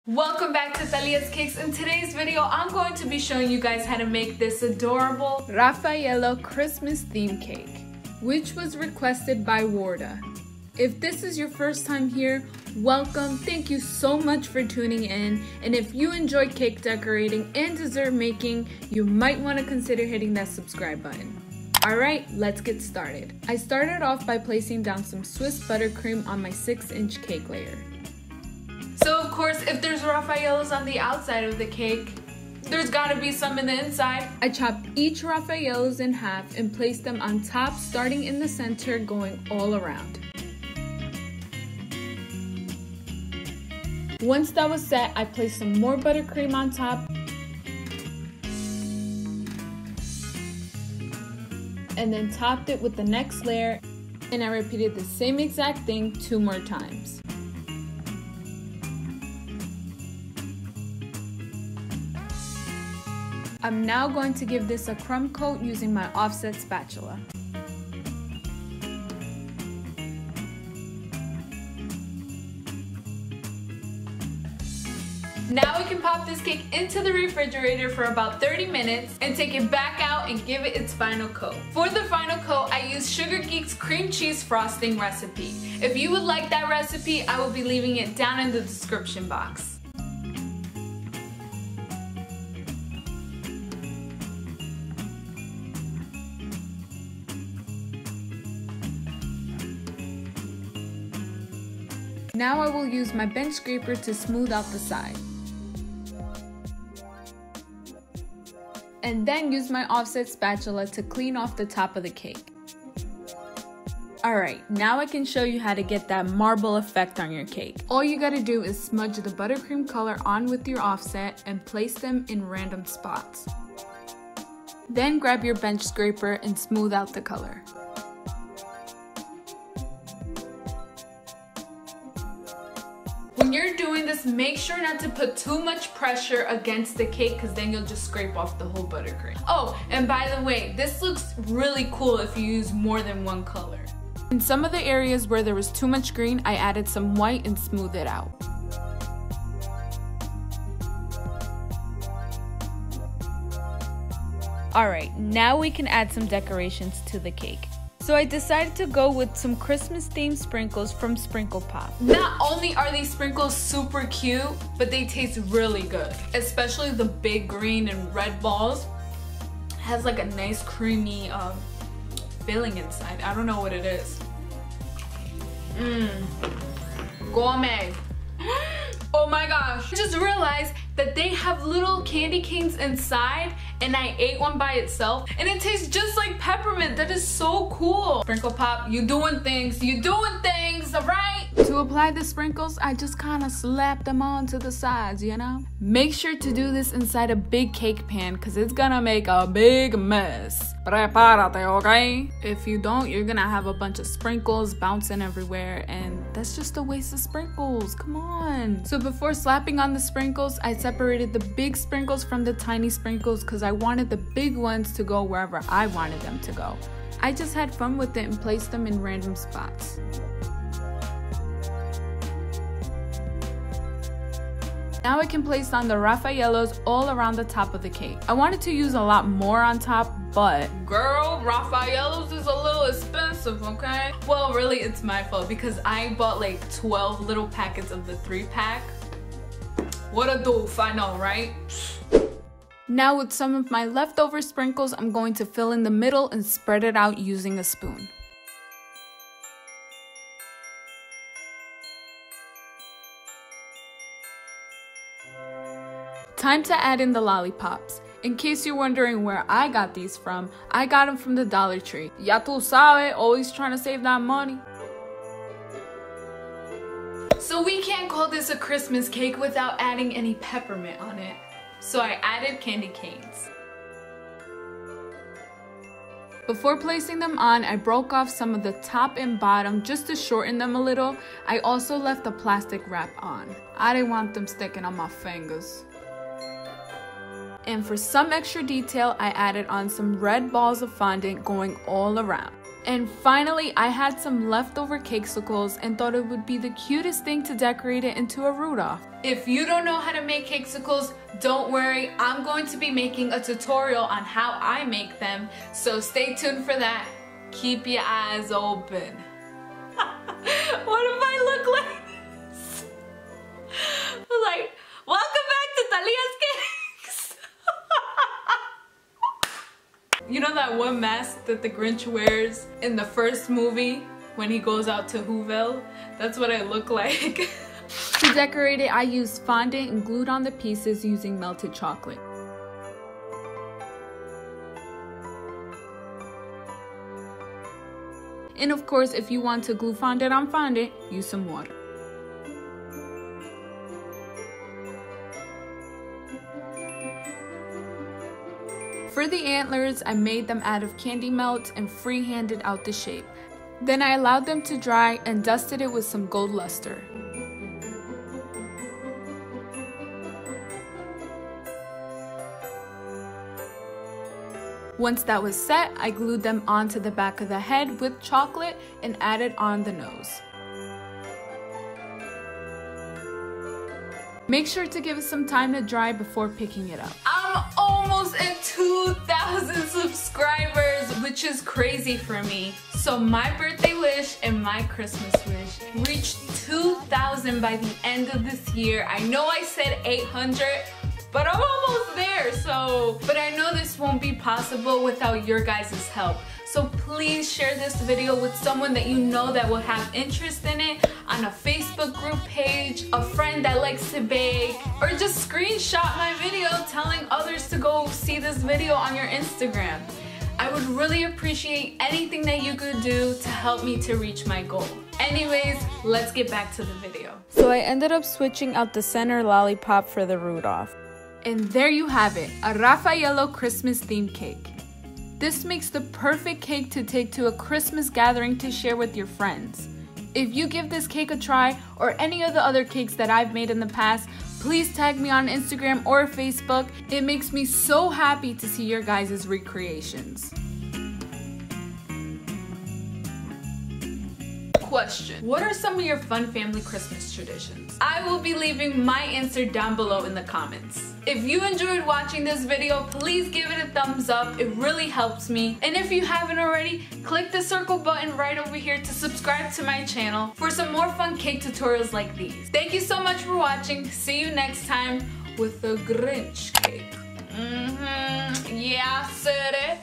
Welcome back to Thalias Cakes. In today's video, I'm going to be showing you guys how to make this adorable Raffaello Christmas theme cake, which was requested by Warda. If this is your first time here, welcome. Thank you so much for tuning in. And if you enjoy cake decorating and dessert making, you might want to consider hitting that subscribe button. Alright, let's get started. I started off by placing down some Swiss buttercream on my 6-inch cake layer. So of course, if there's Raffaellos on the outside of the cake, there's gotta be some in the inside. I chopped each Raffaellos in half and placed them on top, starting in the center, going all around. Once that was set, I placed some more buttercream on top and then topped it with the next layer, and I repeated the same exact thing 2 more times. I'm now going to give this a crumb coat using my offset spatula. Now we can pop this cake into the refrigerator for about 30 minutes and take it back out and give it its final coat. For the final coat, I used Sugar Geek's cream cheese frosting recipe. If you would like that recipe, I will be leaving it down in the description box. Now I will use my bench scraper to smooth out the side. And then use my offset spatula to clean off the top of the cake. Alright, now I can show you how to get that marble effect on your cake. All you gotta do is smudge the buttercream color on with your offset and place them in random spots. Then grab your bench scraper and smooth out the color. When you're doing this, make sure not to put too much pressure against the cake because then you'll just scrape off the whole buttercream. Oh, and by the way, this looks really cool if you use more than one color. In some of the areas where there was too much green, I added some white and smoothed it out. Alright, now we can add some decorations to the cake. So I decided to go with some Christmas themed sprinkles from Sprinkle Pop. Not only are these sprinkles super cute, but they taste really good. Especially the big green and red balls. It has like a nice creamy filling inside. I don't know what it is. Gourmet. Oh my gosh. I just realized that they have little candy canes inside, and I ate one by itself and it tastes just like peppermint. That is so cool. Sprinkle Pop, you doing things, alright? To apply the sprinkles, I just kind of slap them onto the sides, you know? Make sure to do this inside a big cake pan because it's gonna make a big mess. Prepárate, okay? If you don't, you're gonna have a bunch of sprinkles bouncing everywhere, and that's just a waste of sprinkles. Come on. So before slapping on the sprinkles, I separated the big sprinkles from the tiny sprinkles because I wanted the big ones to go wherever I wanted them to go. I just had fun with it and placed them in random spots. Now I can place on the Raffaellos all around the top of the cake. I wanted to use a lot more on top, but girl, Raffaellos is a little expensive, okay? Well, really, it's my fault because I bought like 12 little packets of the 3-pack. What a doof, I know, right? Now with some of my leftover sprinkles, I'm going to fill in the middle and spread it out using a spoon. Time to add in the lollipops. In case you're wondering where I got these from, I got them from the Dollar Tree. Ya tu sabe, always trying to save that money. So we can't call this a Christmas cake without adding any peppermint on it. So I added candy canes. Before placing them on, I broke off some of the top and bottom just to shorten them a little. I also left the plastic wrap on. I didn't want them sticking on my fingers. And for some extra detail, I added on some red balls of fondant going all around. And finally, I had some leftover cakesicles and thought it would be the cutest thing to decorate it into a Rudolph. If you don't know how to make cakesicles, don't worry, I'm going to be making a tutorial on how I make them, so stay tuned for that. Keep your eyes open. What if I look like this? Like, welcome back to Thalias Cakes! You know that one mask that the Grinch wears in the first movie when he goes out to Whoville? That's what I look like. To decorate it, I used fondant and glued on the pieces using melted chocolate. And of course, if you want to glue fondant on fondant, use some water. For the antlers, I made them out of candy melt and free-handed out the shape. Then I allowed them to dry and dusted it with some gold luster. Once that was set, I glued them onto the back of the head with chocolate and added on the nose. Make sure to give it some time to dry before picking it up. I'm almost at 2,000 subscribers, which is crazy for me. So my birthday wish and my Christmas wish reached 2,000 by the end of this year. I know I said 800, but I'm almost there, but I know this won't be possible without your guys' help. So please share this video with someone that you know that will have interest in it, on a Facebook group page, a friend that likes to bake, or just screenshot my video telling others to go see this video on your Instagram. I would really appreciate anything that you could do to help me to reach my goal. Anyways, let's get back to the video. So I ended up switching out the center lollipop for the Rudolph. And there you have it, a Raffaello Christmas theme cake. This makes the perfect cake to take to a Christmas gathering to share with your friends. If you give this cake a try, or any of the other cakes that I've made in the past, please tag me on Instagram or Facebook. It makes me so happy to see your guys' recreations. Question: what are some of your fun family Christmas traditions? I will be leaving my answer down below in the comments. If you enjoyed watching this video, please give it a thumbs up. It really helps me. And if you haven't already, click the circle button right over here to subscribe to my channel for some more fun cake tutorials like these. Thank you so much for watching. See you next time with the Grinch cake. Yeah, I said it.